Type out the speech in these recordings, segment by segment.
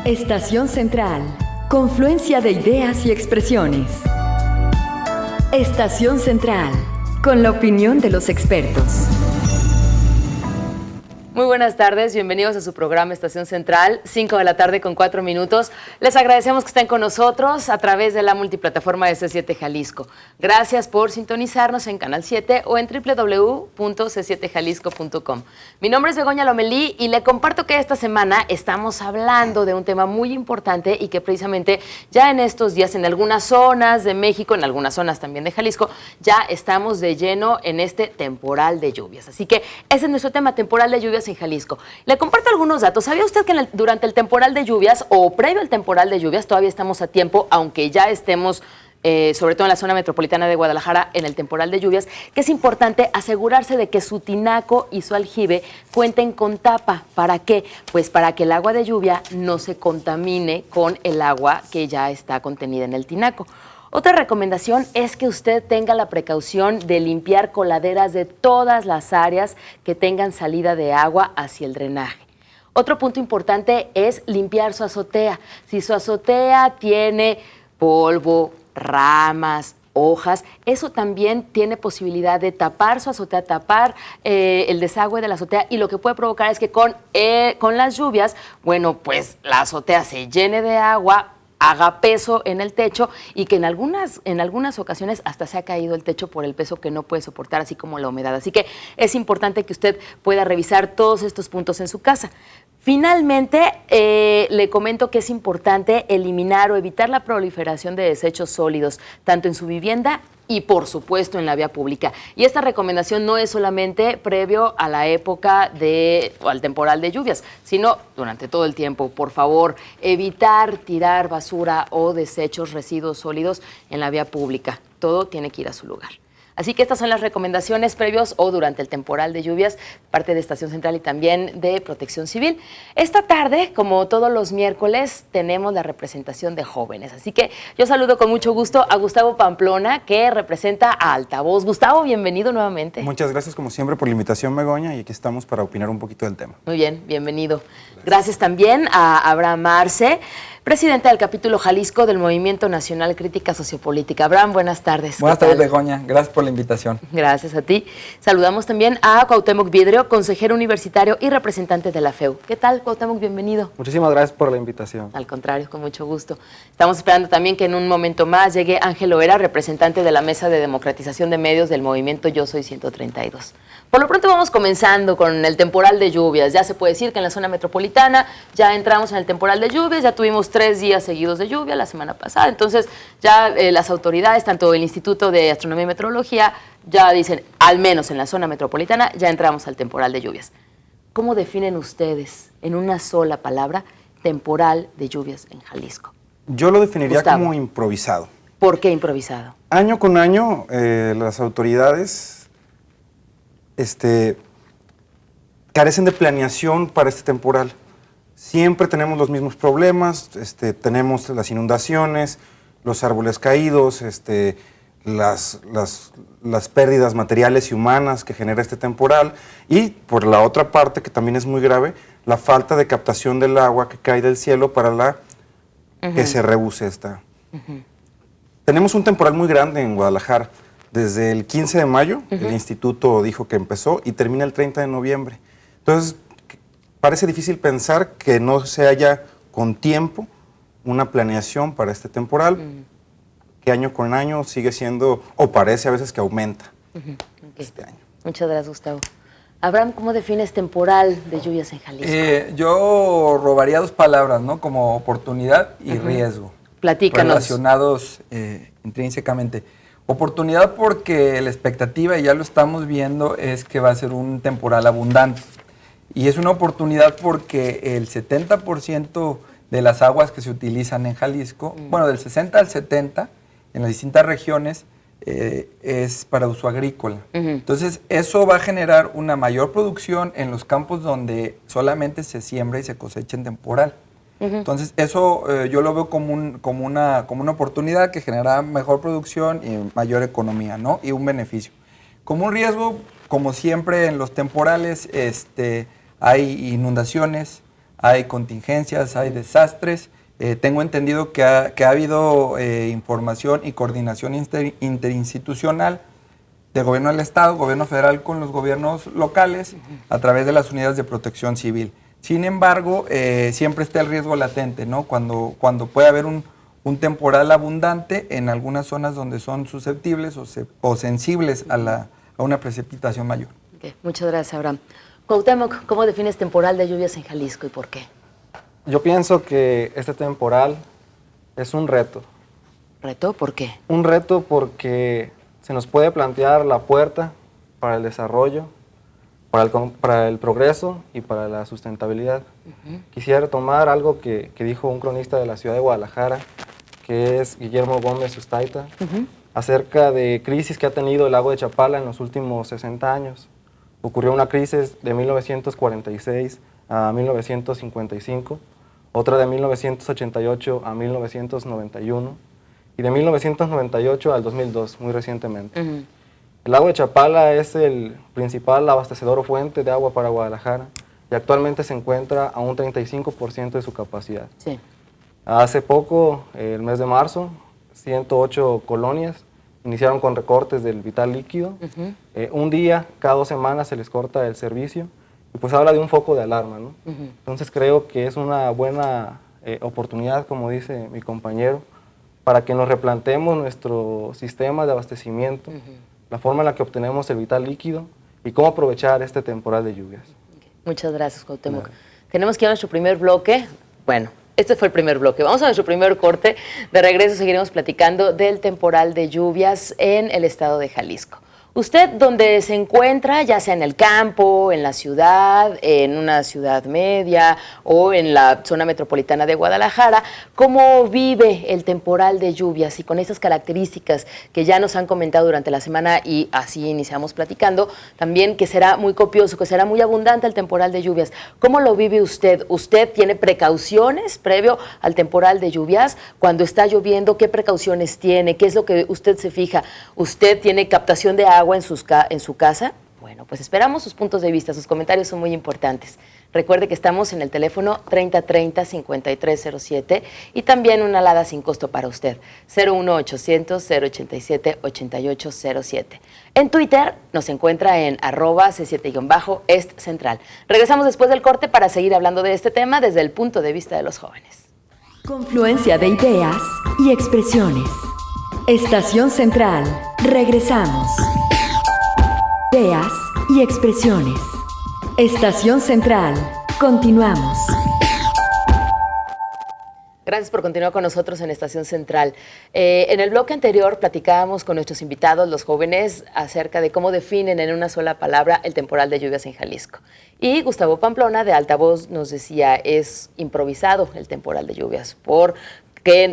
Estación Central. Confluencia de ideas y expresiones. Estación Central. Con la opinión de los expertos. Muy buenas tardes, bienvenidos a su programa Estación Central, 5 de la tarde con 4 minutos. Les agradecemos que estén con nosotros a través de la multiplataforma de C7 Jalisco. Gracias por sintonizarnos en Canal 7 o en www.c7jalisco.com. Mi nombre es Begoña Lomelí y le comparto que esta semana estamos hablando de un tema muy importante y que precisamente ya en estos días en algunas zonas de México, en algunas zonas también de Jalisco, ya estamos de lleno en este temporal de lluvias. Así que ese es nuestro tema, temporal de lluvias en Jalisco. Le comparto algunos datos. ¿Sabía usted que durante el temporal de lluvias o previo al temporal de lluvias, todavía estamos a tiempo, aunque ya estemos, sobre todo en la zona metropolitana de Guadalajara, en el temporal de lluvias, que es importante asegurarse de que su tinaco y su aljibe cuenten con tapa? ¿Para qué? Pues para que el agua de lluvia no se contamine con el agua que ya está contenida en el tinaco. Otra recomendación es que usted tenga la precaución de limpiar coladeras de todas las áreas que tengan salida de agua hacia el drenaje. Otro punto importante es limpiar su azotea. Si su azotea tiene polvo, ramas, hojas, eso también tiene posibilidad de tapar su azotea, tapar el desagüe de la azotea, y lo que puede provocar es que con las lluvias, bueno, pues la azotea se llene de agua, haga peso en el techo y que en algunas ocasiones hasta se ha caído el techo por el peso que no puede soportar, así como la humedad. Así que es importante que usted pueda revisar todos estos puntos en su casa. Finalmente, le comento que es importante eliminar o evitar la proliferación de desechos sólidos, tanto en su vivienda y, por supuesto, en la vía pública. Y esta recomendación no es solamente previo a la época o al temporal de lluvias, sino durante todo el tiempo. Por favor, evitar tirar basura o desechos, residuos sólidos en la vía pública. Todo tiene que ir a su lugar. Así que estas son las recomendaciones previos o durante el temporal de lluvias, parte de Estación Central y también de Protección Civil. Esta tarde, como todos los miércoles, tenemos la representación de jóvenes. Así que yo saludo con mucho gusto a Gustavo Pamplona, que representa a Altavoz. Gustavo, bienvenido nuevamente. Muchas gracias, como siempre, por la invitación, Begoña, y aquí estamos para opinar un poquito del tema. Muy bien, bienvenido. Gracias también a Abraham Arce, presidente del capítulo Jalisco del Movimiento Nacional Crítica Sociopolítica. Abraham, buenas tardes. Buenas tardes, Begoña. Gracias por la invitación. Gracias a ti. Saludamos también a Cuauhtémoc Vidrio, consejero universitario y representante de la FEU. ¿Qué tal, Cuauhtémoc? Bienvenido. Muchísimas gracias por la invitación. Al contrario, con mucho gusto. Estamos esperando también que en un momento más llegue Ángel Loera, representante de la Mesa de Democratización de Medios del Movimiento Yo Soy 132. Por lo pronto vamos comenzando con el temporal de lluvias. Ya se puede decir que en la zona metropolitana ya entramos en el temporal de lluvias, ya tuvimos 3 días seguidos de lluvia la semana pasada. Entonces ya las autoridades, tanto el Instituto de Astronomía y Meteorología, ya dicen, al menos en la zona metropolitana, ya entramos al temporal de lluvias. ¿Cómo definen ustedes, en una sola palabra, temporal de lluvias en Jalisco? Yo lo definiría Gustavo, como improvisado. ¿Por qué improvisado? Año con año, las autoridades carecen de planeación para este temporal. Siempre tenemos los mismos problemas, tenemos las inundaciones, los árboles caídos, las pérdidas materiales y humanas que genera este temporal, y por la otra parte, que también es muy grave, la falta de captación del agua que cae del cielo para que se reuse esta. Tenemos un temporal muy grande en Guadalajara. Desde el 15 de mayo, el instituto dijo que empezó y termina el 30 de noviembre. Entonces, parece difícil pensar que no se haya con tiempo una planeación para este temporal, que año con año sigue siendo, o parece a veces que aumenta este año. Muchas gracias, Gustavo. Abraham, ¿cómo defines temporal de lluvias en Jalisco? Yo robaría 2 palabras, ¿no? Como oportunidad y riesgo. Platícanos. Relacionados intrínsecamente. Oportunidad porque la expectativa, y ya lo estamos viendo, es que va a ser un temporal abundante. Y es una oportunidad porque el 70% de las aguas que se utilizan en Jalisco, bueno, del 60 al 70, en las distintas regiones, es para uso agrícola. Entonces, eso va a generar una mayor producción en los campos donde solamente se siembra y se cosecha en temporal. Entonces, eso yo lo veo como una oportunidad que genera mejor producción y mayor economía, ¿no? Y un beneficio. Como un riesgo, como siempre en los temporales, hay inundaciones, hay contingencias, hay desastres. Tengo entendido que ha habido información y coordinación interinstitucional del gobierno del Estado, gobierno federal con los gobiernos locales, a través de las unidades de protección civil. Sin embargo, siempre está el riesgo latente, ¿no? Cuando puede haber un temporal abundante en algunas zonas donde son susceptibles o sensibles a una precipitación mayor. Okay. Muchas gracias, Abraham. Cuauhtémoc, ¿cómo defines temporal de lluvias en Jalisco y por qué? Yo pienso que este temporal es un reto. ¿Reto? ¿Por qué? Un reto porque se nos puede plantear la puerta para el desarrollo, para el progreso y para la sustentabilidad. Quisiera retomar algo que dijo un cronista de la ciudad de Guadalajara, que es Guillermo Gómez Ustaita, acerca de crisis que ha tenido el lago de Chapala en los últimos 60 años. Ocurrió una crisis de 1946 a 1955, otra de 1988 a 1991 y de 1998 al 2002, muy recientemente. El lago de Chapala es el principal abastecedor o fuente de agua para Guadalajara y actualmente se encuentra a un 35% de su capacidad. Sí. Hace poco, el mes de marzo, 108 colonias iniciaron con recortes del vital líquido. Un día, cada 2 semanas se les corta el servicio y pues habla de un foco de alarma, ¿no? Entonces creo que es una buena oportunidad, como dice mi compañero, para que nos replanteemos nuestro sistema de abastecimiento, la forma en la que obtenemos el vital líquido y cómo aprovechar este temporal de lluvias. Muchas gracias, Cuauhtémoc. Tenemos que ir a nuestro primer bloque. Bueno, este fue el primer bloque. Vamos a nuestro primer corte. De regreso seguiremos platicando del temporal de lluvias en el estado de Jalisco. Usted, donde se encuentra, ya sea en el campo, en la ciudad, en una ciudad media o en la zona metropolitana de Guadalajara, ¿cómo vive el temporal de lluvias? Y con estas características que ya nos han comentado durante la semana y así iniciamos platicando, también que será muy copioso, que será muy abundante el temporal de lluvias. ¿Cómo lo vive usted? ¿Usted tiene precauciones previo al temporal de lluvias? Cuando está lloviendo, ¿qué precauciones tiene? ¿Qué es lo que usted se fija? ¿Usted tiene captación de agua en su casa? Bueno, pues esperamos sus puntos de vista, sus comentarios son muy importantes. Recuerde que estamos en el teléfono 3030-5307 y también una alada sin costo para usted, 01800-087-8807. En Twitter nos encuentra en @C7-Est Central. Regresamos después del corte para seguir hablando de este tema desde el punto de vista de los jóvenes. Confluencia de ideas y expresiones. Estación Central. Regresamos. Ideas y expresiones. Estación Central. Continuamos. Gracias por continuar con nosotros en Estación Central. En el bloque anterior platicábamos con nuestros invitados, los jóvenes, acerca de cómo definen en una sola palabra el temporal de lluvias en Jalisco. Y Gustavo Pamplona, de Altavoz, nos decía, es improvisado el temporal de lluvias porque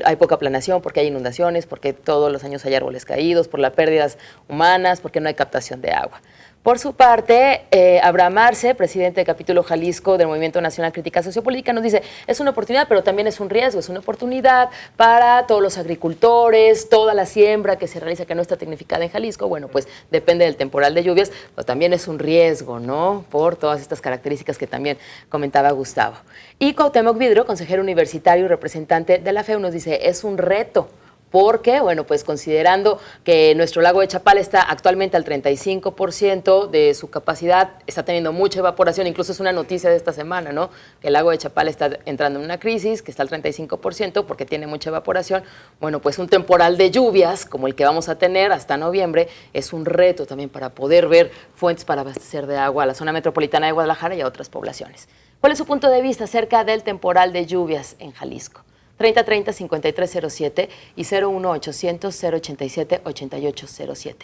hay poca planeación, porque hay inundaciones, porque todos los años hay árboles caídos, por las pérdidas humanas, porque no hay captación de agua. Por su parte, Abraham Arce, presidente del capítulo Jalisco del Movimiento Nacional Crítica Sociopolítica, nos dice, es una oportunidad, pero también es un riesgo, es una oportunidad para todos los agricultores, toda la siembra que se realiza, que no está tecnificada en Jalisco, bueno, pues depende del temporal de lluvias, pero también es un riesgo, ¿no? Por todas estas características que también comentaba Gustavo. Y Cuauhtémoc Vidro, consejero universitario y representante de la FEU, nos dice, es un reto. Porque, bueno, pues considerando que nuestro lago de Chapala está actualmente al 35% de su capacidad, está teniendo mucha evaporación, incluso es una noticia de esta semana, ¿no? Que el lago de Chapala está entrando en una crisis, que está al 35% porque tiene mucha evaporación. Bueno, pues un temporal de lluvias, como el que vamos a tener hasta noviembre, es un reto también para poder ver fuentes para abastecer de agua a la zona metropolitana de Guadalajara y a otras poblaciones. ¿Cuál es su punto de vista acerca del temporal de lluvias en Jalisco? 3030-5307 y 01800-087-8807.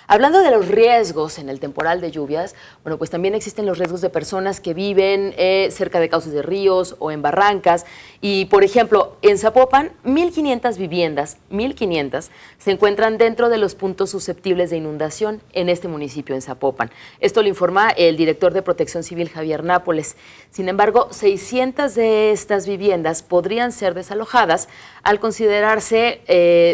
Hablando de los riesgos en el temporal de lluvias, bueno, pues también existen los riesgos de personas que viven cerca de cauces de ríos o en barrancas. Y, por ejemplo, en Zapopan, 1,500 viviendas, 1,500, se encuentran dentro de los puntos susceptibles de inundación en este municipio, en Zapopan. Esto lo informa el director de Protección Civil, Javier Nápoles. Sin embargo, 600 de estas viviendas podrían ser desalojadas al considerarse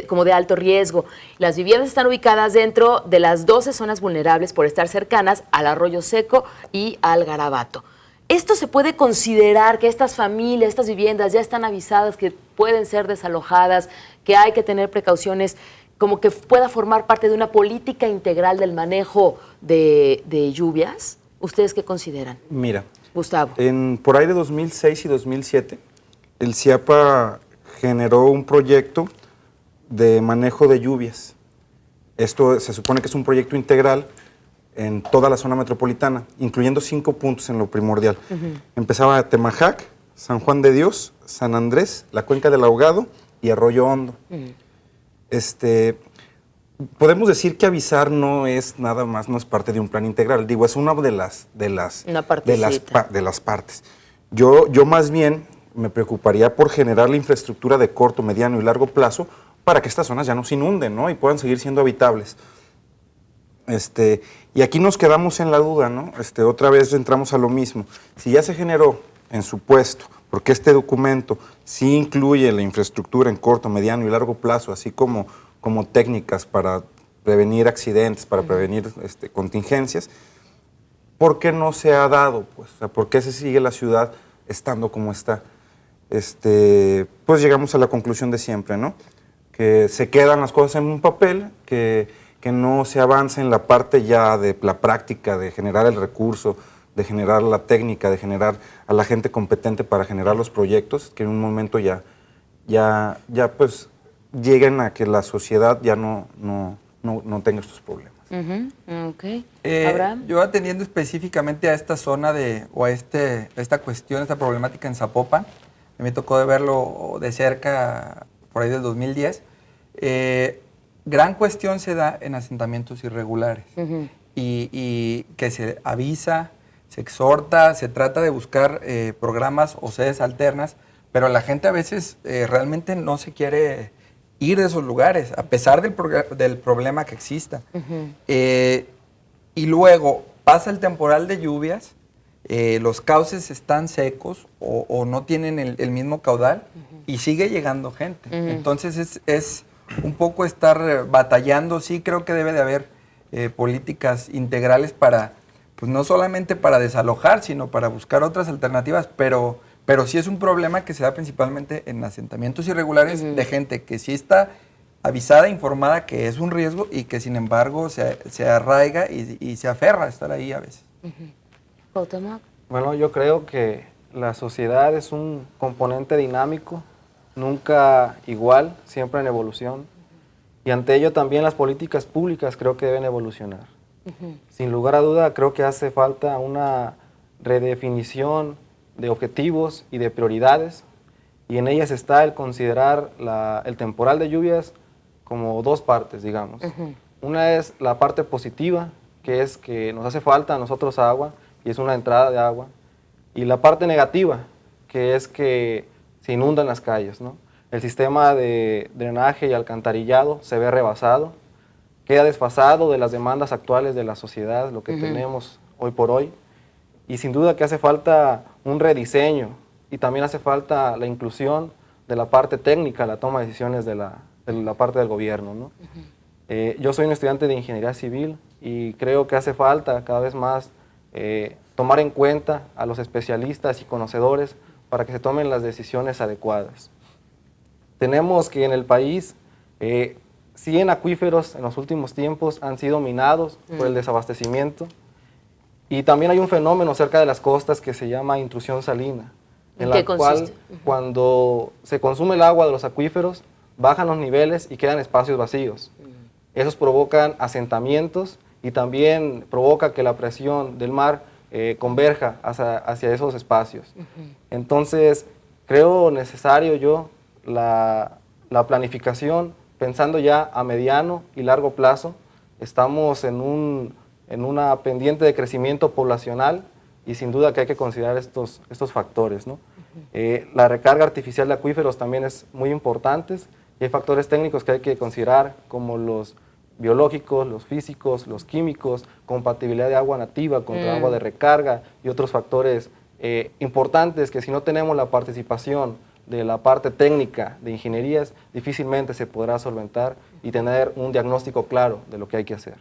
como de alto riesgo. Las viviendas están ubicadas dentro de las 12 zonas vulnerables por estar cercanas al Arroyo Seco y al Garabato. ¿Esto se puede considerar que estas familias, estas viviendas ya están avisadas que pueden ser desalojadas, que hay que tener precauciones, como que pueda formar parte de una política integral del manejo de lluvias? ¿Ustedes qué consideran? Mira, Gustavo. por ahí de 2006 y 2007, el CIAPA generó un proyecto de manejo de lluvias. Esto se supone que es un proyecto integral en toda la zona metropolitana, incluyendo 5 puntos en lo primordial. Empezaba Temajac, San Juan de Dios, San Andrés, la Cuenca del Ahogado y Arroyo Hondo. Podemos decir que avisar no es nada más, no es parte de un plan integral. Digo, es una de las partes. Yo más bien me preocuparía por generar la infraestructura de corto, mediano y largo plazo para que estas zonas ya no se inunden, ¿no? Y puedan seguir siendo habitables. Y aquí nos quedamos en la duda, ¿no? Otra vez entramos a lo mismo. Si ya se generó en su puesto, porque este documento sí incluye la infraestructura en corto, mediano y largo plazo, así como técnicas para prevenir accidentes, para prevenir contingencias, ¿por qué no se ha dado? Pues, o sea, ¿por qué se sigue la ciudad estando como está? Pues llegamos a la conclusión de siempre, ¿no? Que se quedan las cosas en un papel, que no se avanza en la parte ya de la práctica, de generar el recurso, de generar la técnica, de generar a la gente competente para generar los proyectos, que en un momento ya pues lleguen a que la sociedad ya no tenga estos problemas. Okay. Abraham. Yo atendiendo específicamente a esta zona esta cuestión, esta problemática en Zapopan, me tocó de verlo de cerca por ahí del 2010, gran cuestión se da en asentamientos irregulares y que se avisa, se exhorta, se trata de buscar programas o sedes alternas, pero la gente a veces realmente no se quiere ir de esos lugares, a pesar del problema que exista. Y luego pasa el temporal de lluvias, los cauces están secos o no tienen el mismo caudal y sigue llegando gente. Entonces es un poco estar batallando. Sí creo que debe de haber políticas integrales para, pues no solamente para desalojar, sino para buscar otras alternativas, pero sí es un problema que se da principalmente en asentamientos irregulares de gente que sí está avisada, informada que es un riesgo y que sin embargo se arraiga y se aferra a estar ahí a veces. Bueno, yo creo que la sociedad es un componente dinámico, nunca igual, siempre en evolución. Y ante ello también las políticas públicas creo que deben evolucionar. Sin lugar a duda creo que hace falta una redefinición de objetivos y de prioridades, y en ellas está el considerar el temporal de lluvias como dos partes, digamos. Una es la parte positiva, que es que nos hace falta a nosotros agua, y es una entrada de agua, y la parte negativa, que es que se inundan las calles, ¿no? El sistema de drenaje y alcantarillado se ve rebasado, queda desfasado de las demandas actuales de la sociedad, lo que tenemos hoy por hoy, y sin duda que hace falta un rediseño y también hace falta la inclusión de la parte técnica, la toma de decisiones de la parte del gobierno, ¿no? Yo soy un estudiante de ingeniería civil y creo que hace falta cada vez más tomar en cuenta a los especialistas y conocedores para que se tomen las decisiones adecuadas. Tenemos que en el país 100 acuíferos en los últimos tiempos han sido minados por el desabastecimiento. Y también hay un fenómeno cerca de las costas que se llama intrusión salina, en la cual cuando se consume el agua de los acuíferos, bajan los niveles y quedan espacios vacíos. Esos provocan asentamientos y también provoca que la presión del mar converja hacia esos espacios. Entonces, creo necesario la planificación, pensando ya a mediano y largo plazo. Estamos en una pendiente de crecimiento poblacional y sin duda que hay que considerar estos factores, ¿no? La recarga artificial de acuíferos también es muy importante y hay factores técnicos que hay que considerar como los biológicos, los físicos, los químicos, compatibilidad de agua nativa contra agua de recarga y otros factores importantes que si no tenemos la participación de la parte técnica de ingenierías, difícilmente se podrá solventar y tener un diagnóstico claro de lo que hay que hacer.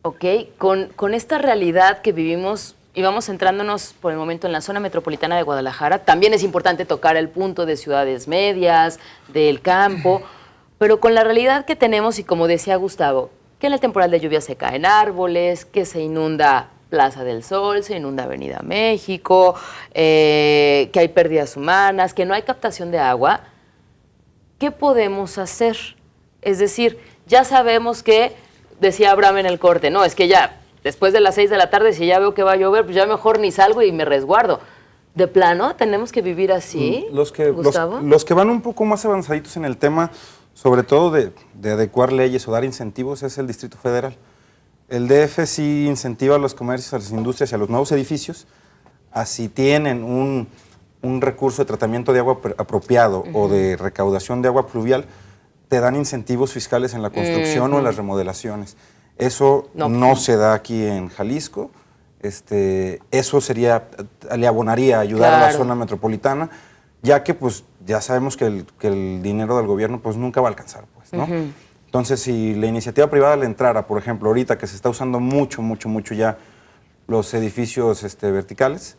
Ok, con esta realidad que vivimos y vamos centrándonos por el momento en la zona metropolitana de Guadalajara. También es importante tocar el punto de ciudades medias, del campo, pero con la realidad que tenemos y como decía Gustavo, que en el temporal de lluvia se caen árboles, que se inunda Plaza del Sol, se inunda Avenida México, que hay pérdidas humanas, que no hay captación de agua, ¿qué podemos hacer? Es decir, ya sabemos que, decía Abraham en el corte, no, es que ya después de las 6 de la tarde, si ya veo que va a llover, pues ya mejor ni salgo y me resguardo. ¿De plano tenemos que vivir así, Gustavo? Los que van un poco más avanzaditos en el tema, sobre todo de adecuar leyes o dar incentivos, es el Distrito Federal. El DF sí incentiva a los comercios, a las industrias y a los nuevos edificios, así tienen un recurso de tratamiento de agua apropiado o de recaudación de agua pluvial, te dan incentivos fiscales en la construcción o en las remodelaciones. Eso no se da aquí en Jalisco. Eso le abonaría a ayudar a la zona metropolitana, ya que pues ya sabemos que el dinero del gobierno pues nunca va a alcanzar, pues, ¿no? Entonces, si la iniciativa privada le entrara, por ejemplo, ahorita que se está usando mucho ya los edificios verticales,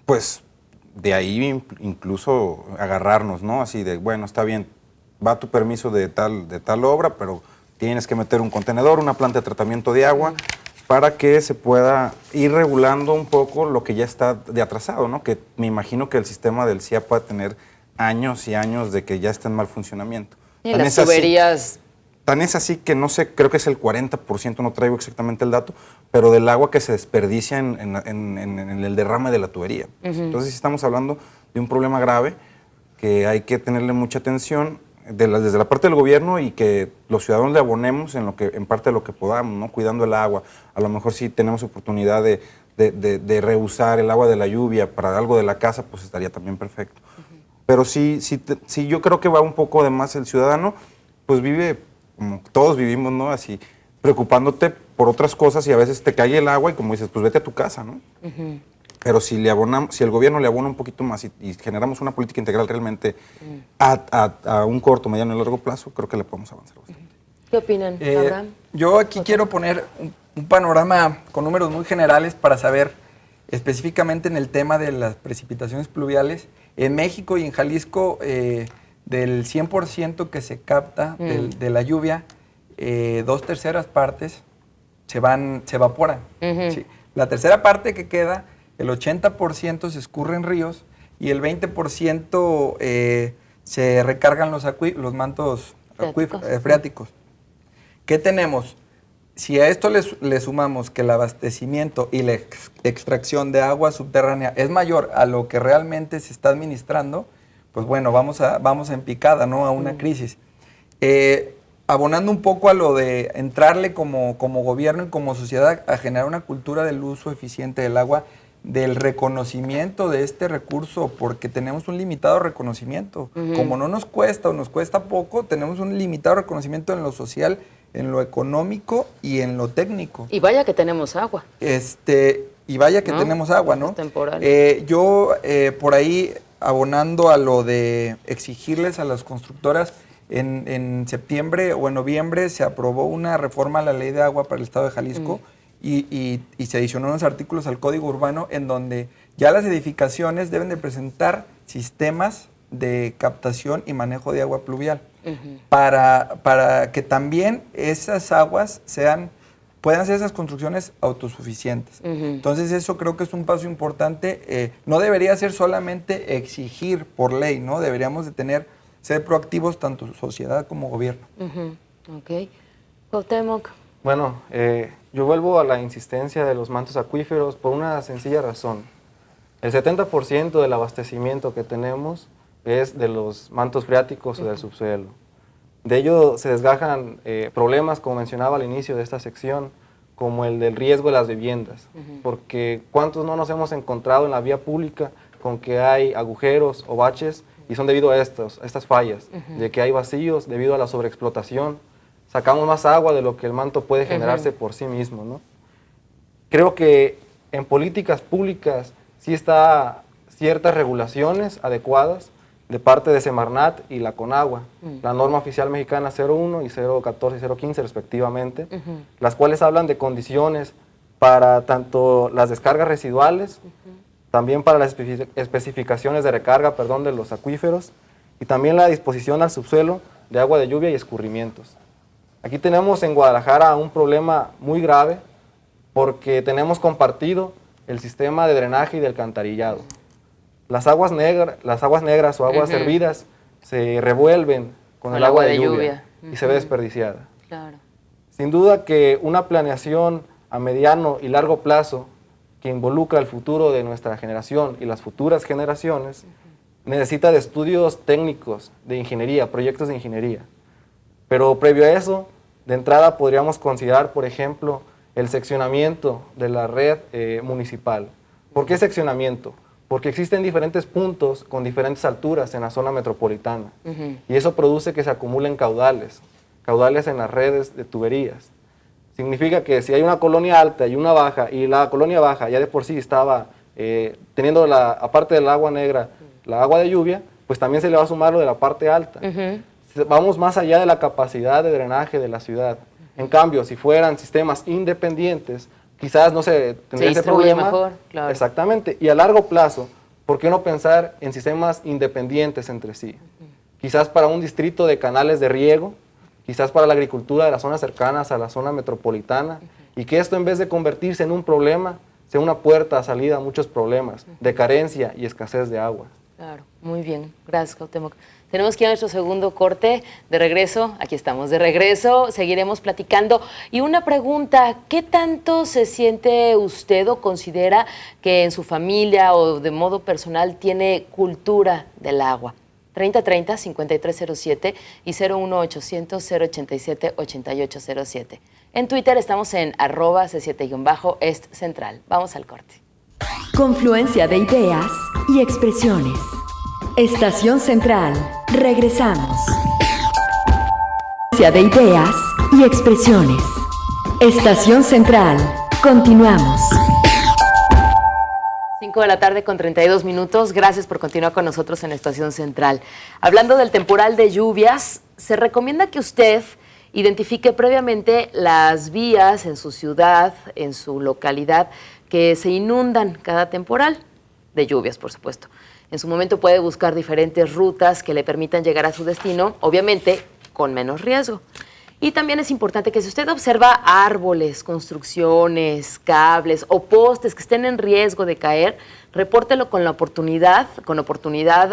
pues de ahí incluso agarrarnos, ¿no? Así de, bueno, está bien, va tu permiso de tal obra, pero tienes que meter un contenedor, una planta de tratamiento de agua, para que se pueda ir regulando un poco lo que ya está de atrasado, ¿no? Que me imagino que el sistema del CIA puede tener años y años de que ya está en mal funcionamiento. Y las tuberías... Tan es así que no sé, creo que es el 40%, no traigo exactamente el dato, pero del agua que se desperdicia en el derrame de la tubería. Entonces estamos hablando de un problema grave que hay que tenerle mucha atención desde la parte del gobierno y que los ciudadanos le abonemos en parte de lo que podamos, ¿no? Cuidando el agua. A lo mejor si tenemos oportunidad de reusar el agua de la lluvia para algo de la casa, pues estaría también perfecto. Pero sí, yo creo que va un poco de más el ciudadano, pues vive como todos vivimos, ¿no? Así, preocupándote por otras cosas y a veces te cae el agua y como dices, pues vete a tu casa, ¿no? Pero si el gobierno le abona un poquito más y generamos una política integral realmente a un corto, mediano y largo plazo, creo que le podemos avanzar bastante. ¿Qué opinan, Abraham? Yo aquí quiero poner un panorama con números muy generales para saber específicamente en el tema de las precipitaciones pluviales. En México y en Jalisco, del 100% que se capta de la lluvia, 2/3 partes se evaporan. ¿Sí? La tercera parte que queda, el 80% se escurre en ríos y el 20% se recargan los mantos freáticos. ¿Qué tenemos? Si a esto le sumamos que el abastecimiento y la extracción de agua subterránea es mayor a lo que realmente se está administrando, pues bueno, vamos en picada, ¿no? A una crisis. Abonando un poco a lo de entrarle como gobierno y como sociedad a generar una cultura del uso eficiente del agua, del reconocimiento de este recurso, porque tenemos un limitado reconocimiento. Como no nos cuesta o nos cuesta poco, tenemos un limitado reconocimiento en lo social, en lo económico y en lo técnico. Y vaya que tenemos agua. Tenemos agua, ¿no? Temporal. Yo por ahí, abonando a lo de exigirles a las constructoras, en septiembre o en noviembre se aprobó una reforma a la Ley de Agua para el Estado de Jalisco y se adicionó unos artículos al Código Urbano en donde ya las edificaciones deben de presentar sistemas de captación y manejo de agua pluvial para que también esas aguas puedan ser esas construcciones autosuficientes. Entonces eso creo que es un paso importante. No debería ser solamente exigir por ley, ¿no? Deberíamos de ser proactivos tanto sociedad como gobierno. Ok. Cuauhtémoc. Bueno, yo vuelvo a la insistencia de los mantos acuíferos por una sencilla razón. El 70% del abastecimiento que tenemos es de los mantos freáticos o del subsuelo. De ello se desgajan problemas, como mencionaba al inicio de esta sección, como el del riesgo de las viviendas. Porque ¿cuántos no nos hemos encontrado en la vía pública con que hay agujeros o baches y son debido a estas fallas, de que hay vacíos debido a la sobreexplotación? Sacamos más agua de lo que el manto puede generarse por sí mismo, ¿no? Creo que en políticas públicas sí está ciertas regulaciones adecuadas de parte de Semarnat y la Conagua, la norma oficial mexicana 01 y 014 y 015 respectivamente, las cuales hablan de condiciones para tanto las descargas residuales, también para las especificaciones de recarga, de los acuíferos, y también la disposición al subsuelo de agua de lluvia y escurrimientos. Aquí tenemos en Guadalajara un problema muy grave porque tenemos compartido el sistema de drenaje y de alcantarillado. Las aguas negras o aguas hervidas se revuelven con el agua de lluvia y se ve desperdiciada. Claro. Sin duda que una planeación a mediano y largo plazo que involucra el futuro de nuestra generación y las futuras generaciones necesita de estudios técnicos de ingeniería, proyectos de ingeniería. Pero previo a eso, de entrada podríamos considerar, por ejemplo, el seccionamiento de la red municipal. ¿Por qué seccionamiento? Porque existen diferentes puntos con diferentes alturas en la zona metropolitana. Y eso produce que se acumulen caudales en las redes de tuberías. Significa que si hay una colonia alta y una baja, y la colonia baja ya de por sí estaba teniendo, aparte del agua negra, la agua de lluvia, pues también se le va a sumar lo de la parte alta. Vamos más allá de la capacidad de drenaje de la ciudad. En cambio, si fueran sistemas independientes, quizás no se tendría ese problema. Mejor, claro. Exactamente. Y a largo plazo, ¿por qué no pensar en sistemas independientes entre sí? Quizás para un distrito de canales de riego, quizás para la agricultura de las zonas cercanas a la zona metropolitana, y que esto, en vez de convertirse en un problema, sea una puerta a salida a muchos problemas de carencia y escasez de agua. Claro, muy bien. Gracias, Cuauhtémoc. Tenemos que ir a nuestro segundo corte. De regreso, aquí estamos de regreso, seguiremos platicando. Y una pregunta, ¿qué tanto se siente usted o considera que en su familia o de modo personal tiene cultura del agua? 3030-5307 y 01800-087-8807. En Twitter estamos en @C7-Est Central. Vamos al corte. Confluencia de ideas y expresiones. Estación Central. Regresamos. Confluencia de ideas y expresiones. Estación Central. Continuamos. 5 de la tarde con 32 minutos. Gracias por continuar con nosotros en Estación Central. Hablando del temporal de lluvias, se recomienda que usted identifique previamente las vías en su ciudad, en su localidad, que se inundan cada temporal de lluvias, por supuesto. En su momento puede buscar diferentes rutas que le permitan llegar a su destino, obviamente con menos riesgo. Y también es importante que si usted observa árboles, construcciones, cables o postes que estén en riesgo de caer, repórtelo con oportunidad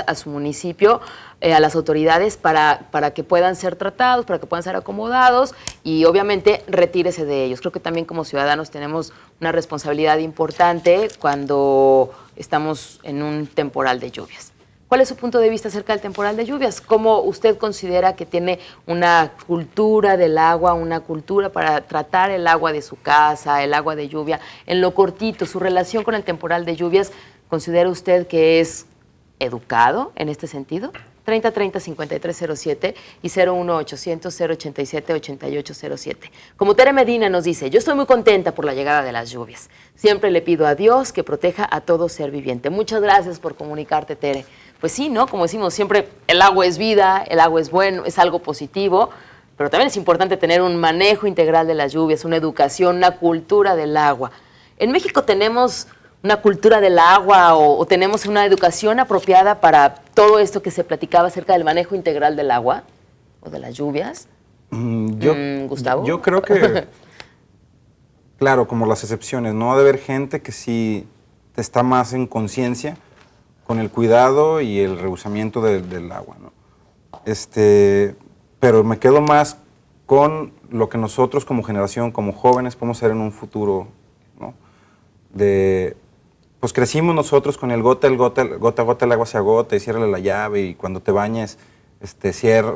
a su municipio, a las autoridades para que puedan ser tratados, para que puedan ser acomodados y obviamente retírese de ellos. Creo que también como ciudadanos tenemos una responsabilidad importante cuando estamos en un temporal de lluvias. ¿Cuál es su punto de vista acerca del temporal de lluvias? ¿Cómo usted considera que tiene una cultura del agua, una cultura para tratar el agua de su casa, el agua de lluvia? En lo cortito, su relación con el temporal de lluvias, ¿considera usted que es educado en este sentido? 3030-5307 y 01800-087-8807. Como Tere Medina nos dice, yo estoy muy contenta por la llegada de las lluvias. Siempre le pido a Dios que proteja a todo ser viviente. Muchas gracias por comunicarte, Tere. Pues sí, ¿no? Como decimos siempre, el agua es vida, el agua es bueno, es algo positivo, pero también es importante tener un manejo integral de las lluvias, una educación, una cultura del agua. En México tenemos una cultura del agua o tenemos una educación apropiada para todo esto que se platicaba acerca del manejo integral del agua o de las lluvias. Gustavo. Yo creo que, claro, como las excepciones, ¿no? Ha de haber gente que sí está más en conciencia con el cuidado y el rehusamiento del agua, ¿no? Pero me quedo más con lo que nosotros como generación, como jóvenes, podemos ser en un futuro, ¿no? Pues crecimos nosotros con el gota a gota el agua se agota y ciérrale la llave y cuando te bañes,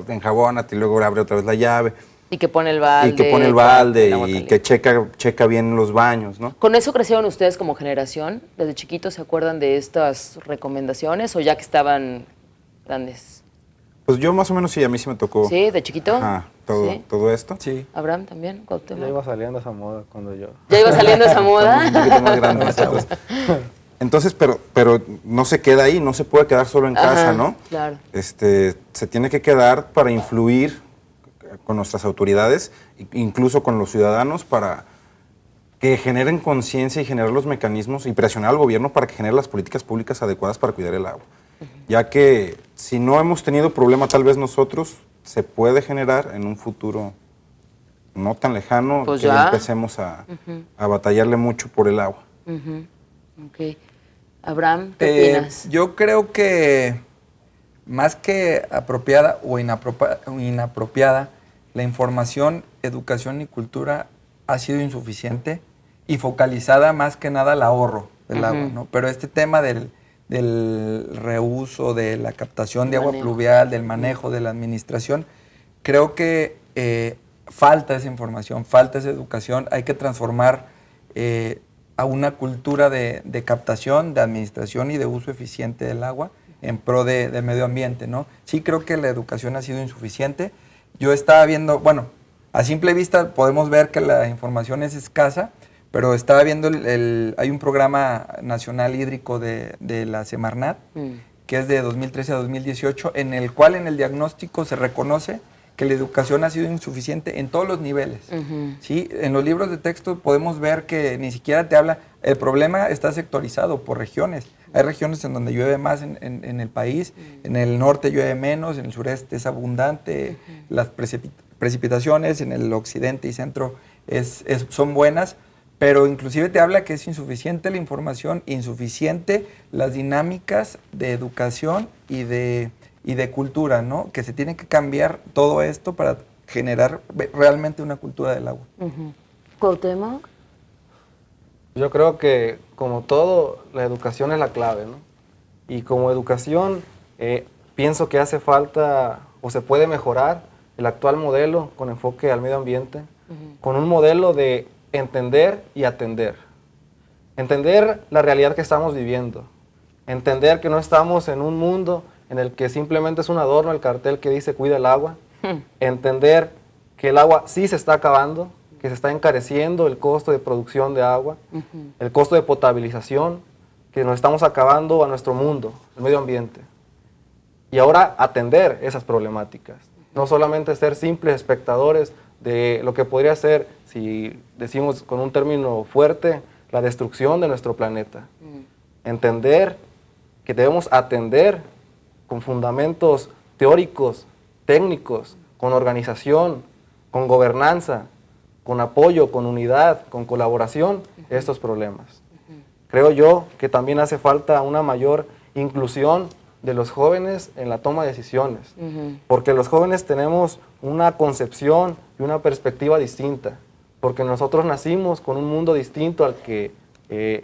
enjabónate y luego abre otra vez la llave. Y que pone el balde. Y que checa bien los baños, ¿no? ¿Con eso crecieron ustedes como generación? ¿Desde chiquitos se acuerdan de estas recomendaciones o ya que estaban grandes? Pues yo más o menos sí, a mí sí me tocó. ¿Sí? ¿De chiquito? Ajá, ¿Sí? todo esto. Sí. ¿Abraham también? Ya iba saliendo esa moda cuando yo... ¿Ya iba saliendo esa moda? Un poquito más grande nosotros. Entonces, pero no se queda ahí, no se puede quedar solo en casa, ¿no? Claro. Se tiene que quedar para influir con nuestras autoridades, incluso con los ciudadanos, para que generen conciencia y generar los mecanismos y presionar al gobierno para que genere las políticas públicas adecuadas para cuidar el agua. Ya que si no hemos tenido problema tal vez nosotros, se puede generar en un futuro no tan lejano Pues que ya. ya empecemos a batallarle mucho por el agua. Ok. Abraham, ¿qué opinas? Yo creo que más que apropiada o inapropiada, la información, educación y cultura ha sido insuficiente y focalizada más que nada al ahorro del agua, ¿no? Pero este tema del reuso, de la captación de agua pluvial, del manejo, de la administración, creo que falta esa información, falta esa educación. Hay que transformar a una cultura de captación, de administración y de uso eficiente del agua en pro del medio ambiente, ¿no? Sí creo que la educación ha sido insuficiente. Yo estaba viendo, bueno, a simple vista podemos ver que la información es escasa, pero estaba viendo, hay un programa nacional hídrico de la Semarnat, que es de 2013 a 2018, en el cual en el diagnóstico se reconoce que la educación ha sido insuficiente en todos los niveles. ¿Sí? En los libros de texto podemos ver que ni siquiera te habla, el problema está sectorizado por regiones. Hay regiones en donde llueve más en el país, en el norte llueve menos, en el sureste es abundante, las precipitaciones en el occidente y centro son buenas, pero inclusive te habla que es insuficiente la información, insuficiente las dinámicas de educación y de cultura, ¿no? Que se tiene que cambiar todo esto para generar realmente una cultura del agua. ¿Cuauhtémoc? Yo creo que, como todo, la educación es la clave, ¿no? Y como educación, pienso que hace falta o se puede mejorar el actual modelo con enfoque al medio ambiente, con un modelo de entender y atender. Entender la realidad que estamos viviendo. Entender que no estamos en un mundo en el que simplemente es un adorno el cartel que dice cuida el agua. Entender que el agua sí se está acabando, que se está encareciendo el costo de producción de agua, el costo de potabilización, que nos estamos acabando a nuestro mundo, el medio ambiente. Y ahora atender esas problemáticas. No solamente ser simples espectadores de lo que podría ser, si decimos con un término fuerte, la destrucción de nuestro planeta. Entender que debemos atender con fundamentos teóricos, técnicos, con organización, con gobernanza, con apoyo, con unidad, con colaboración, estos problemas. Creo yo que también hace falta una mayor inclusión de los jóvenes en la toma de decisiones, porque los jóvenes tenemos una concepción y una perspectiva distinta, porque nosotros nacimos con un mundo distinto al que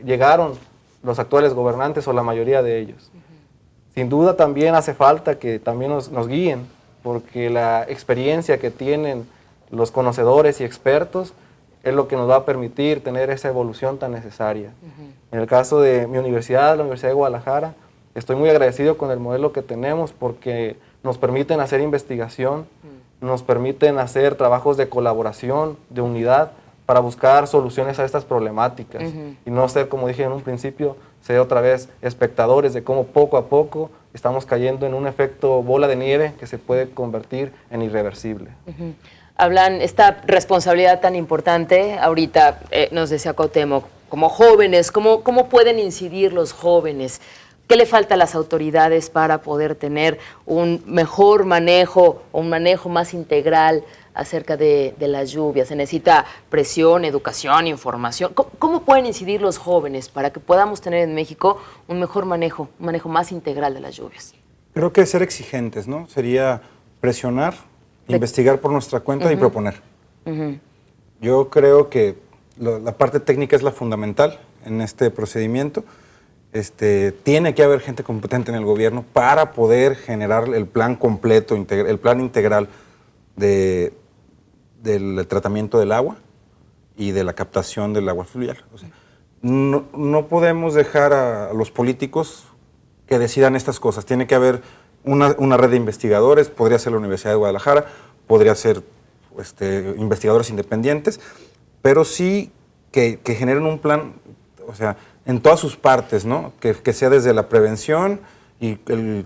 llegaron los actuales gobernantes o la mayoría de ellos. Sin duda también hace falta que también nos guíen, porque la experiencia que tienen los conocedores y expertos es lo que nos va a permitir tener esa evolución tan necesaria. En el caso de mi universidad, la Universidad de Guadalajara, estoy muy agradecido con el modelo que tenemos porque nos permiten hacer investigación, nos permiten hacer trabajos de colaboración, de unidad, para buscar soluciones a estas problemáticas y no ser, como dije en un principio, ser otra vez espectadores de cómo poco a poco estamos cayendo en un efecto bola de nieve que se puede convertir en irreversible. Hablan esta responsabilidad tan importante, ahorita nos decía Cuauhtémoc, como jóvenes, ¿cómo pueden incidir los jóvenes? ¿Qué le falta a las autoridades para poder tener un mejor manejo o un manejo más integral acerca de las lluvias? Se necesita presión, educación, información. ¿Cómo pueden incidir los jóvenes para que podamos tener en México un mejor manejo, un manejo más integral de las lluvias? Creo que ser exigentes, ¿no? Sería presionar, investigar por nuestra cuenta y proponer. Yo creo que la parte técnica es la fundamental en este procedimiento. Tiene que haber gente competente en el gobierno para poder generar el plan completo, el plan integral del tratamiento del agua y de la captación del agua fluvial. O sea, no podemos dejar a los políticos que decidan estas cosas. Tiene que haber una red de investigadores, podría ser la Universidad de Guadalajara, podría ser investigadores independientes, pero sí que generen un plan, o sea, en todas sus partes, ¿no? Que sea desde la prevención y el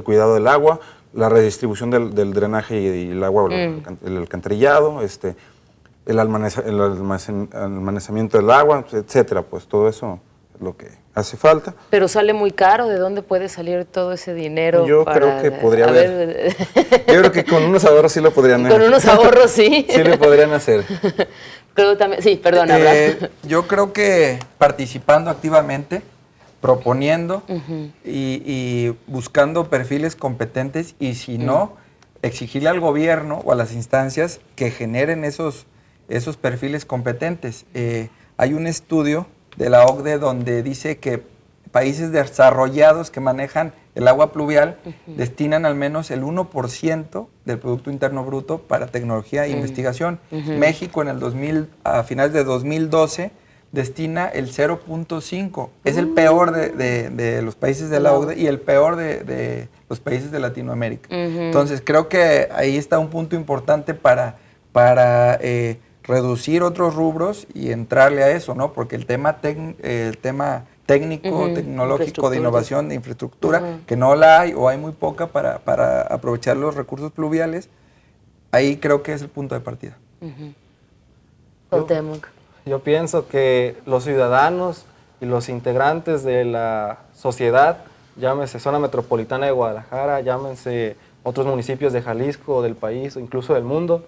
cuidado del agua, la redistribución del drenaje y el agua, el alcantarillado, el almacenamiento del agua, etcétera, pues todo eso es lo que hace falta. Pero sale muy caro. ¿De dónde puede salir todo ese dinero? Yo creo que podría haber. Yo creo que con unos ahorros sí lo podrían hacer. Con unos ahorros sí. Sí lo podrían hacer. Creo también, sí, perdón, Abraham. Yo creo que participando activamente, proponiendo y buscando perfiles competentes, y si no, exigirle al gobierno o a las instancias que generen esos perfiles competentes. Hay un estudio de la OCDE donde dice que países desarrollados que manejan el agua pluvial destinan al menos el 1% del Producto Interno Bruto para tecnología e investigación. México a finales de 2012 destina el 0.5. Es el peor de los países de la OCDE y el peor de los países de Latinoamérica. Entonces creo que ahí está un punto importante para reducir otros rubros y entrarle a eso, ¿no? Porque el tema técnico, tecnológico, de innovación, de infraestructura, que no la hay o hay muy poca para aprovechar los recursos pluviales, ahí creo que es el punto de partida. Yo pienso que los ciudadanos y los integrantes de la sociedad, llámese Zona Metropolitana de Guadalajara, llámense otros municipios de Jalisco, del país o incluso del mundo,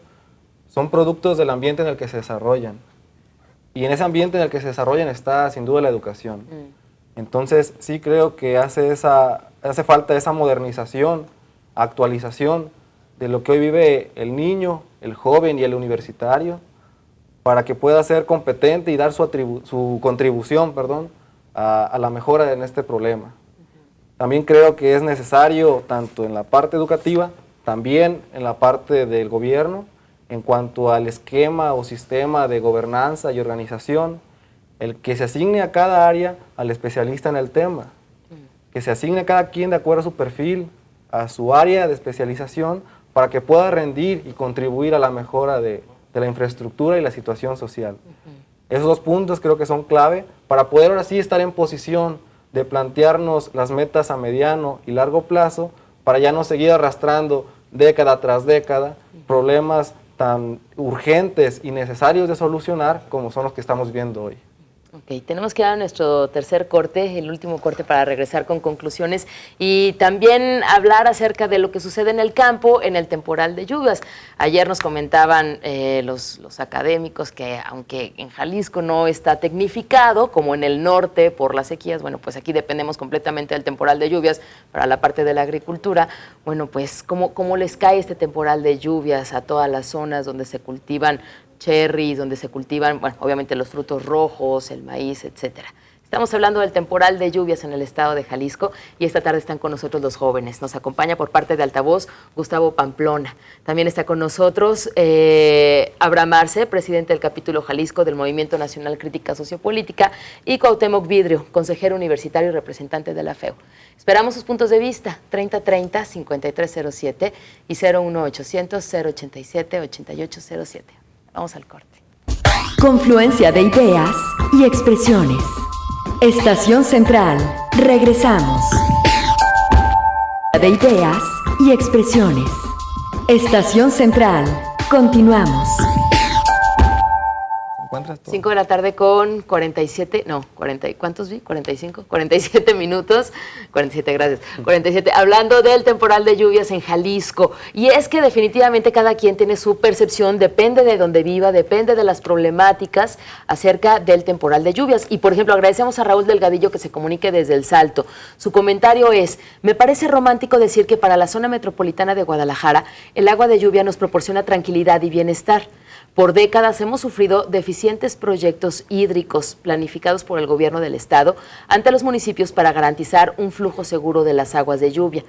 son productos del ambiente en el que se desarrollan. Y en ese ambiente en el que se desarrollan está sin duda la educación. Entonces sí creo que hace falta esa modernización, actualización de lo que hoy vive el niño, el joven y el universitario, para que pueda ser competente y dar su contribución a la mejora en este problema. También creo que es necesario, tanto en la parte educativa, también en la parte del gobierno, en cuanto al esquema o sistema de gobernanza y organización, el que se asigne a cada área al especialista en el tema, que se asigne a cada quien de acuerdo a su perfil, a su área de especialización, para que pueda rendir y contribuir a la mejora de la infraestructura y la situación social. Esos dos puntos creo que son clave para poder ahora sí estar en posición de plantearnos las metas a mediano y largo plazo, para ya no seguir arrastrando década tras década problemas tan urgentes y necesarios de solucionar como son los que estamos viendo hoy. Ok, tenemos que dar nuestro tercer corte, el último corte, para regresar con conclusiones y también hablar acerca de lo que sucede en el campo en el temporal de lluvias. Ayer nos comentaban los académicos que aunque en Jalisco no está tecnificado, como en el norte por las sequías, bueno, pues aquí dependemos completamente del temporal de lluvias para la parte de la agricultura. Bueno, pues ¿cómo les cae este temporal de lluvias a todas las zonas donde se cultivan cherries, donde se cultivan, bueno, obviamente los frutos rojos, el maíz, etcétera? Estamos hablando del temporal de lluvias en el estado de Jalisco y esta tarde están con nosotros los jóvenes. Nos acompaña por parte de Altavoz Gustavo Pamplona. También está con nosotros Abraham Arce, presidente del capítulo Jalisco del Movimiento Nacional Crítica Sociopolítica, y Cuauhtémoc Vidrio, consejero universitario y representante de la FEU. Esperamos sus puntos de vista, 3030-5307 y 01800-087-8807. Vamos al corte. Confluencia de ideas y expresiones. Estación Central. Regresamos. De ideas y expresiones. Estación Central. Continuamos. 5 de la tarde con 47, no, 40, ¿cuántos vi? 45, 47 minutos, 47, gracias, 47, hablando del temporal de lluvias en Jalisco. Y es que definitivamente cada quien tiene su percepción, depende de donde viva, depende de las problemáticas acerca del temporal de lluvias. Y por ejemplo, agradecemos a Raúl Delgadillo que se comunique desde El Salto. Su comentario es: me parece romántico decir que para la zona metropolitana de Guadalajara, el agua de lluvia nos proporciona tranquilidad y bienestar. Por décadas hemos sufrido deficientes proyectos hídricos planificados por el gobierno del estado ante los municipios para garantizar un flujo seguro de las aguas de lluvia.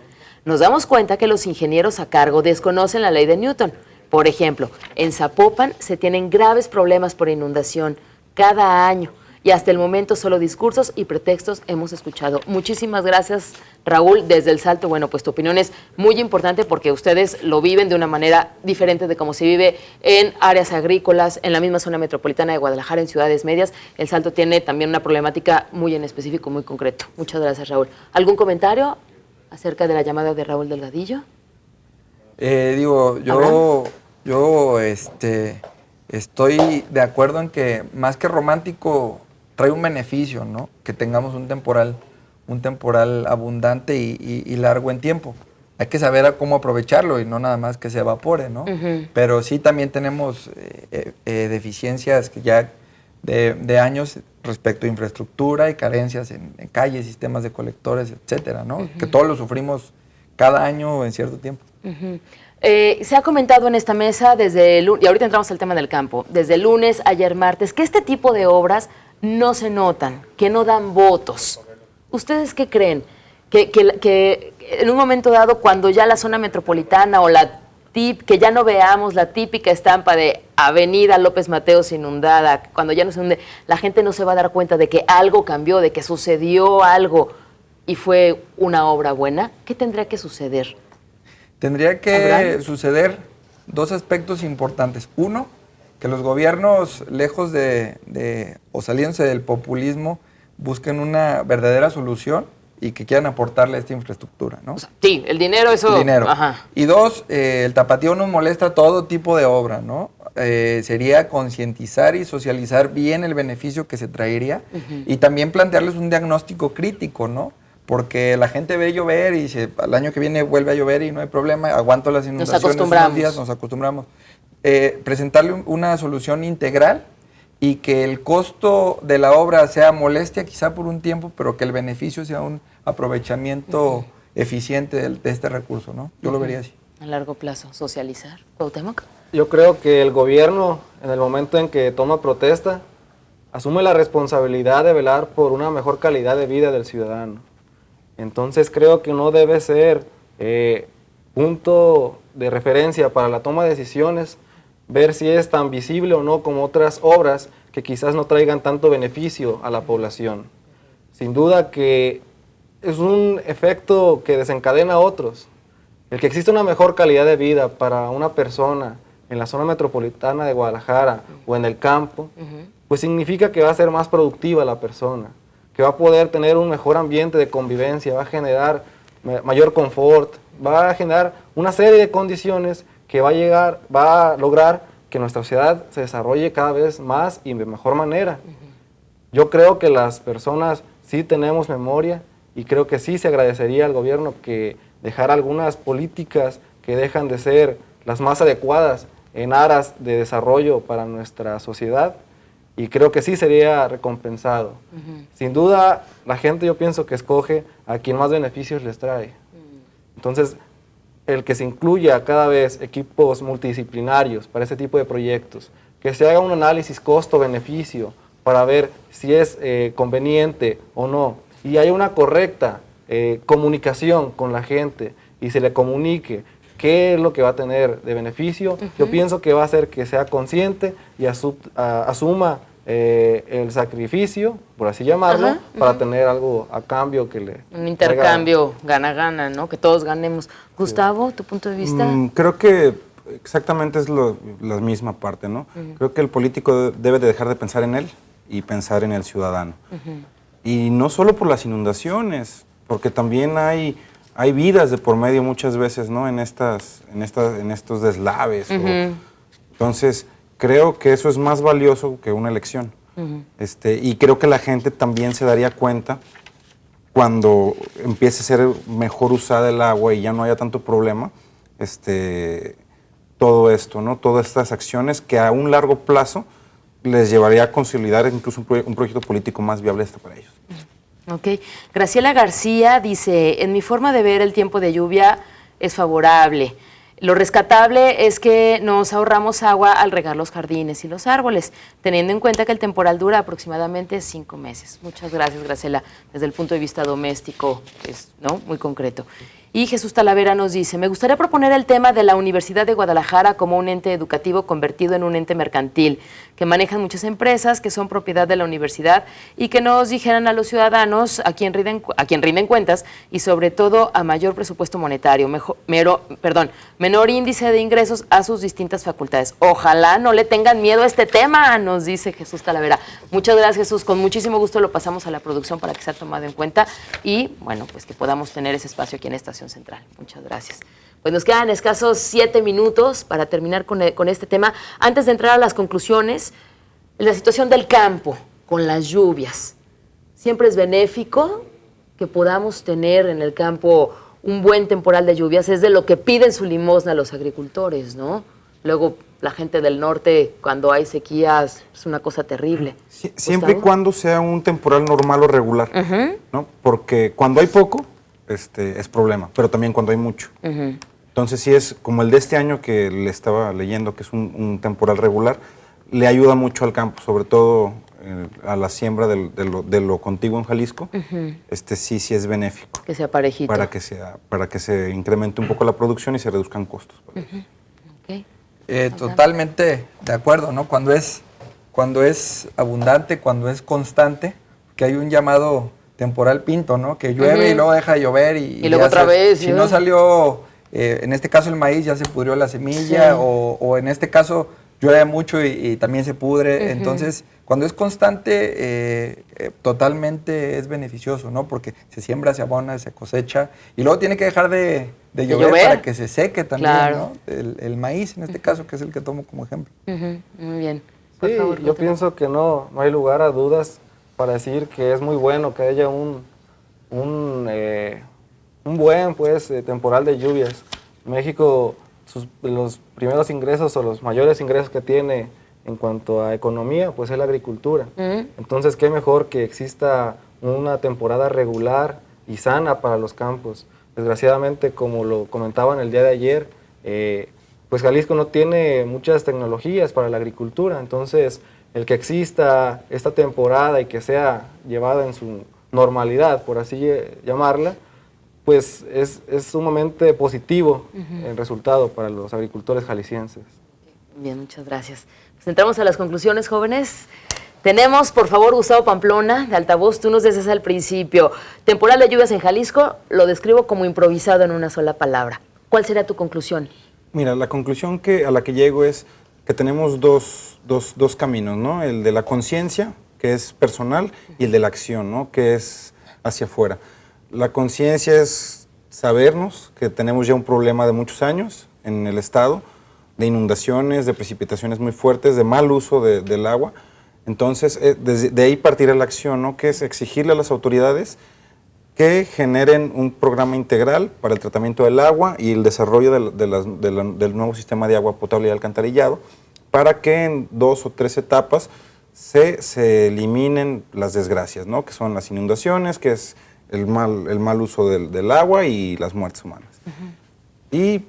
Nos damos cuenta que los ingenieros a cargo desconocen la ley de Newton. Por ejemplo, en Zapopan se tienen graves problemas por inundación cada año y hasta el momento solo discursos y pretextos hemos escuchado. Muchísimas gracias, Raúl, desde El Salto. Bueno, pues tu opinión es muy importante porque ustedes lo viven de una manera diferente de cómo se vive en áreas agrícolas, en la misma zona metropolitana de Guadalajara, en ciudades medias. El Salto tiene también una problemática muy en específico, muy concreto. Muchas gracias, Raúl. ¿Algún comentario acerca de la llamada de Raúl Delgadillo? Estoy de acuerdo en que más que romántico trae un beneficio, ¿no? Que tengamos un temporal abundante y largo en tiempo. Hay que saber a cómo aprovecharlo y no nada más que se evapore, ¿no? Pero sí también tenemos deficiencias que ya de años respecto a infraestructura y carencias en calles, sistemas de colectores, etcétera, ¿no? Que todos lo sufrimos cada año en cierto tiempo. Se ha comentado en esta mesa desde el lunes, y ahorita entramos al tema del campo, desde el lunes, ayer martes, que este tipo de obras no se notan, que no dan votos. ¿Ustedes qué creen? Que en un momento dado, cuando ya la zona metropolitana o que ya no veamos la típica estampa de Avenida López Mateos inundada, cuando ya no se hunde, la gente no se va a dar cuenta de que algo cambió, de que sucedió algo y fue una obra buena. ¿Qué tendría que suceder? Tendría que suceder dos aspectos importantes. Uno, que los gobiernos, lejos o saliéndose del populismo, busquen una verdadera solución y que quieran aportarle a esta infraestructura, ¿no? O sea, sí, el dinero, eso... El dinero. Ajá. Y dos, el tapatío nos molesta todo tipo de obra, ¿no? Sería concientizar y socializar bien el beneficio que se traería y también plantearles un diagnóstico crítico, ¿no? Porque la gente ve llover y dice, al año que viene vuelve a llover y no hay problema, aguanto las inundaciones unos días, nos acostumbramos. Presentarle una solución integral y que el costo de la obra sea molestia quizá por un tiempo, pero que el beneficio sea un aprovechamiento eficiente de este recurso, ¿no? Yo lo vería así. A largo plazo, socializar. ¿Cuauhtémoc? Yo creo que el gobierno, en el momento en que toma protesta, asume la responsabilidad de velar por una mejor calidad de vida del ciudadano. Entonces creo que no debe ser punto de referencia para la toma de decisiones ver si es tan visible o no como otras obras que quizás no traigan tanto beneficio a la población. Sin duda que es un efecto que desencadena a otros. El que exista una mejor calidad de vida para una persona en la zona metropolitana de Guadalajara o en el campo, pues significa que va a ser más productiva la persona, que va a poder tener un mejor ambiente de convivencia, va a generar mayor confort, va a generar una serie de condiciones que va a lograr que nuestra sociedad se desarrolle cada vez más y de mejor manera. Yo creo que las personas sí tenemos memoria y creo que sí se agradecería al gobierno que dejara algunas políticas que dejan de ser las más adecuadas en aras de desarrollo para nuestra sociedad y creo que sí sería recompensado. Sin duda, la gente yo pienso que escoge a quien más beneficios les trae. Entonces, el que se incluya cada vez equipos multidisciplinarios para este tipo de proyectos, que se haga un análisis costo-beneficio para ver si es conveniente o no, y haya una correcta comunicación con la gente y se le comunique qué es lo que va a tener de beneficio, yo pienso que va a hacer que sea consciente y asuma el sacrificio, por así llamarlo, para tener algo a cambio que le... Un intercambio gana-gana, ¿no? Que todos ganemos. Gustavo, ¿tu punto de vista? Creo que exactamente es la misma parte, ¿no? Creo que el político debe de dejar de pensar en él y pensar en el ciudadano. Y no solo por las inundaciones, porque también hay vidas de por medio muchas veces, ¿no? En estos deslaves. Entonces, creo que eso es más valioso que una elección. Y creo que la gente también se daría cuenta cuando empiece a ser mejor usada el agua y ya no haya tanto problema, todo esto, ¿no? Todas estas acciones que a un largo plazo les llevaría a consolidar incluso un proyecto político más viable para ellos. Ok. Graciela García dice, en mi forma de ver el tiempo de lluvia es favorable. Lo rescatable es que nos ahorramos agua al regar los jardines y los árboles, teniendo en cuenta que el temporal dura aproximadamente 5 meses. Muchas gracias, Graciela. Desde el punto de vista doméstico, ¿no? Muy concreto. Y Jesús Talavera nos dice, me gustaría proponer el tema de la Universidad de Guadalajara como un ente educativo convertido en un ente mercantil, que manejan muchas empresas que son propiedad de la universidad y que nos dijeran a los ciudadanos a quien rinden cuentas y sobre todo a mayor presupuesto monetario, menor índice de ingresos a sus distintas facultades. Ojalá no le tengan miedo a este tema, nos dice Jesús Talavera. Muchas gracias, Jesús. Con muchísimo gusto lo pasamos a la producción para que sea tomado en cuenta y, bueno, pues que podamos tener ese espacio aquí en Estación Central. Muchas gracias. Pues nos quedan escasos 7 minutos para terminar con este tema. Antes de entrar a las conclusiones, la situación del campo con las lluvias. Siempre es benéfico que podamos tener en el campo un buen temporal de lluvias. Es de lo que piden su limosna los agricultores, ¿no? Luego la gente del norte, cuando hay sequías, es una cosa terrible. Sí, siempre y cuando sea un temporal normal o regular, ¿no? Porque cuando hay poco, es problema, pero también cuando hay mucho. Entonces, si es como el de este año que le estaba leyendo, que es un temporal regular, le ayuda mucho al campo, sobre todo a la siembra de lo contiguo en Jalisco. Sí es benéfico. Que sea parejito. Para que se incremente un poco la producción y se reduzcan costos. Okay. Totalmente de acuerdo, ¿no? Cuando es abundante, cuando es constante, que hay un llamado temporal pinto, ¿no? Que llueve y luego deja de llover y luego otra vez. Si no salió, en este caso el maíz, ya se pudrió la semilla, o en este caso llueve mucho y también se pudre. Entonces, cuando es constante, totalmente es beneficioso, ¿no? Porque se siembra, se abona, se cosecha y luego tiene que dejar de llover para que se seque también, ¿no? El maíz, en este caso, que es el que tomo como ejemplo. Muy bien. Sí, yo pienso que no hay lugar a dudas para decir que es muy bueno que haya un buen temporal de lluvias. México, los primeros ingresos o los mayores ingresos que tiene en cuanto a economía, pues es la agricultura. Entonces, qué mejor que exista una temporada regular y sana para los campos. Desgraciadamente, como lo comentaban el día de ayer, pues Jalisco no tiene muchas tecnologías para la agricultura. Entonces, el que exista esta temporada y que sea llevada en su normalidad, por así llamarla, pues es sumamente positivo el resultado para los agricultores jaliscienses. Bien, muchas gracias. Pues entramos a las conclusiones, jóvenes. Tenemos, por favor, Gustavo Pamplona, de Altavoz. Tú nos decías al principio, temporal de lluvias en Jalisco, lo describo como improvisado en una sola palabra. ¿Cuál será tu conclusión? Mira, la conclusión a la que llego es que tenemos dos caminos, ¿no? El de la conciencia, que es personal, y el de la acción, ¿no? Que es hacia afuera. La conciencia es sabernos que tenemos ya un problema de muchos años en el estado, de inundaciones, de precipitaciones muy fuertes, de mal uso del agua. Entonces, de ahí partirá la acción, ¿no? Que es exigirle a las autoridades que generen un programa integral para el tratamiento del agua y el desarrollo del nuevo sistema de agua potable y alcantarillado, para que en 2 o 3 etapas se eliminen las desgracias, ¿no? Que son las inundaciones, que es el mal uso del agua y las muertes humanas. Y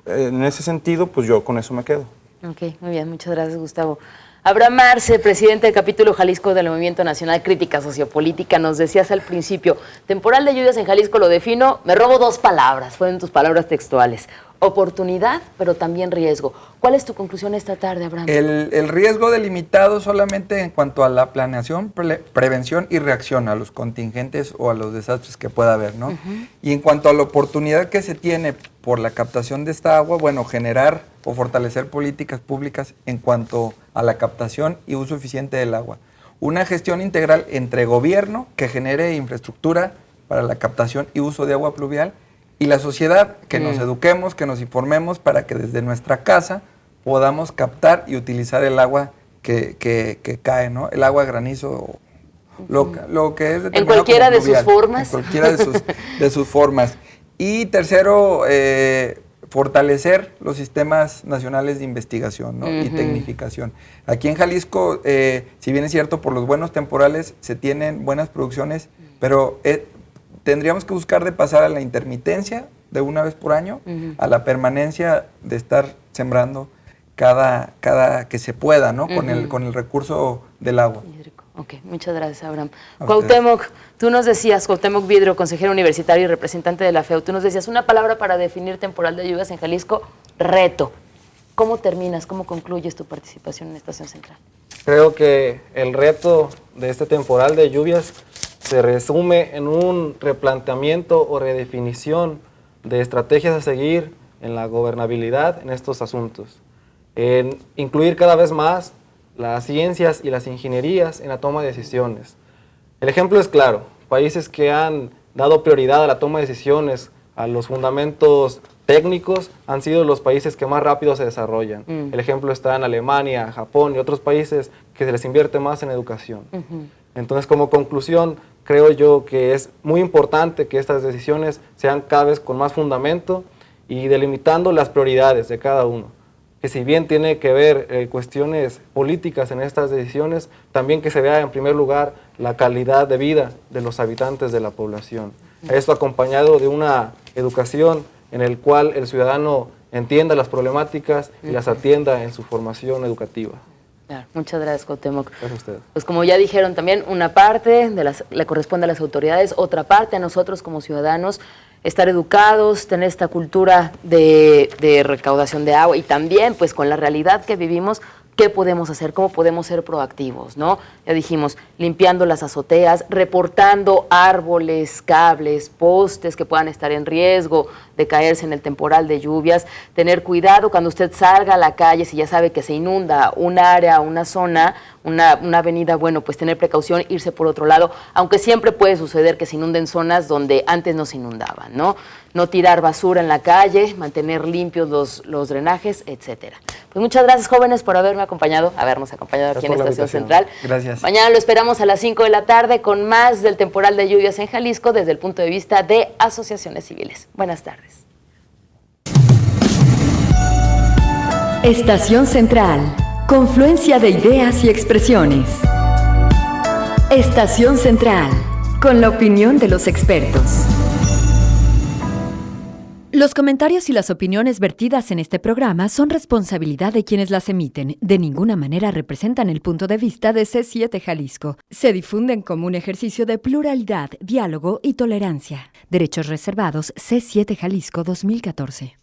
en ese sentido, pues yo con eso me quedo. Ok, muy bien, muchas gracias, Gustavo. Abraham Arce, presidente del capítulo Jalisco del Movimiento Nacional Crítica Sociopolítica, nos decías al principio, temporal de lluvias en Jalisco lo defino, me robo 2 palabras, fueron tus palabras textuales. Oportunidad, pero también riesgo. ¿Cuál es tu conclusión esta tarde, Abraham? El riesgo delimitado solamente en cuanto a la planeación, prevención y reacción a los contingentes o a los desastres que pueda haber, ¿no? Y en cuanto a la oportunidad que se tiene por la captación de esta agua, bueno, generar o fortalecer políticas públicas en cuanto a la captación y uso eficiente del agua. Una gestión integral entre gobierno que genere infraestructura para la captación y uso de agua pluvial y la sociedad, que nos eduquemos, que nos informemos para que desde nuestra casa podamos captar y utilizar el agua que cae, ¿no? El agua granizo, lo que es en cualquiera de sus formas. En cualquiera de sus formas. Y tercero, fortalecer los sistemas nacionales de investigación, ¿no? Y tecnificación. Aquí en Jalisco, si bien es cierto, por los buenos temporales se tienen buenas producciones, pero tendríamos que buscar de pasar a la intermitencia de una vez por año, a la permanencia de estar sembrando cada que se pueda, ¿no? Con el recurso del agua. Ok, muchas gracias, Abraham. Cuauhtémoc, tú nos decías, Cuauhtémoc Vidrio, consejero universitario y representante de la FEU, tú nos decías una palabra para definir temporal de lluvias en Jalisco, reto. ¿Cómo terminas, cómo concluyes tu participación en Estación Central? Creo que el reto de este temporal de lluvias se resume en un replanteamiento o redefinición de estrategias a seguir en la gobernabilidad en estos asuntos. En incluir cada vez más las ciencias y las ingenierías en la toma de decisiones. El ejemplo es claro, países que han dado prioridad a la toma de decisiones, a los fundamentos técnicos han sido los países que más rápido se desarrollan. El ejemplo está en Alemania, Japón y otros países que se les invierte más en educación. Entonces, como conclusión, creo yo que es muy importante que estas decisiones sean cada vez con más fundamento y delimitando las prioridades de cada uno. Que si bien tiene que ver cuestiones políticas en estas decisiones, también que se vea en primer lugar la calidad de vida de los habitantes de la población. Esto acompañado de una educación en el cual el ciudadano entienda las problemáticas y las atienda en su formación educativa. Claro, muchas gracias, Cuauhtémoc. Gracias a usted. Pues como ya dijeron también, una parte le corresponde a las autoridades, otra parte a nosotros como ciudadanos, estar educados, tener esta cultura de recaudación de agua y también pues con la realidad que vivimos, ¿qué podemos hacer? ¿Cómo podemos ser proactivos? ¿No? Ya dijimos, limpiando las azoteas, reportando árboles, cables, postes que puedan estar en riesgo de caerse en el temporal de lluvias, tener cuidado cuando usted salga a la calle, si ya sabe que se inunda un área, una zona, una avenida, bueno, pues tener precaución, irse por otro lado, aunque siempre puede suceder que se inunden zonas donde antes no se inundaban, ¿no? No tirar basura en la calle, mantener limpios los drenajes, etcétera. Pues muchas gracias, jóvenes, por habernos acompañado aquí en Estación Central. Gracias. Mañana lo esperamos a las 5 de la tarde con más del temporal de lluvias en Jalisco desde el punto de vista de asociaciones civiles. Buenas tardes. Estación Central. Confluencia de ideas y expresiones. Estación Central. Con la opinión de los expertos. Los comentarios y las opiniones vertidas en este programa son responsabilidad de quienes las emiten. De ninguna manera representan el punto de vista de C7 Jalisco. Se difunden como un ejercicio de pluralidad, diálogo y tolerancia. Derechos reservados C7 Jalisco 2014.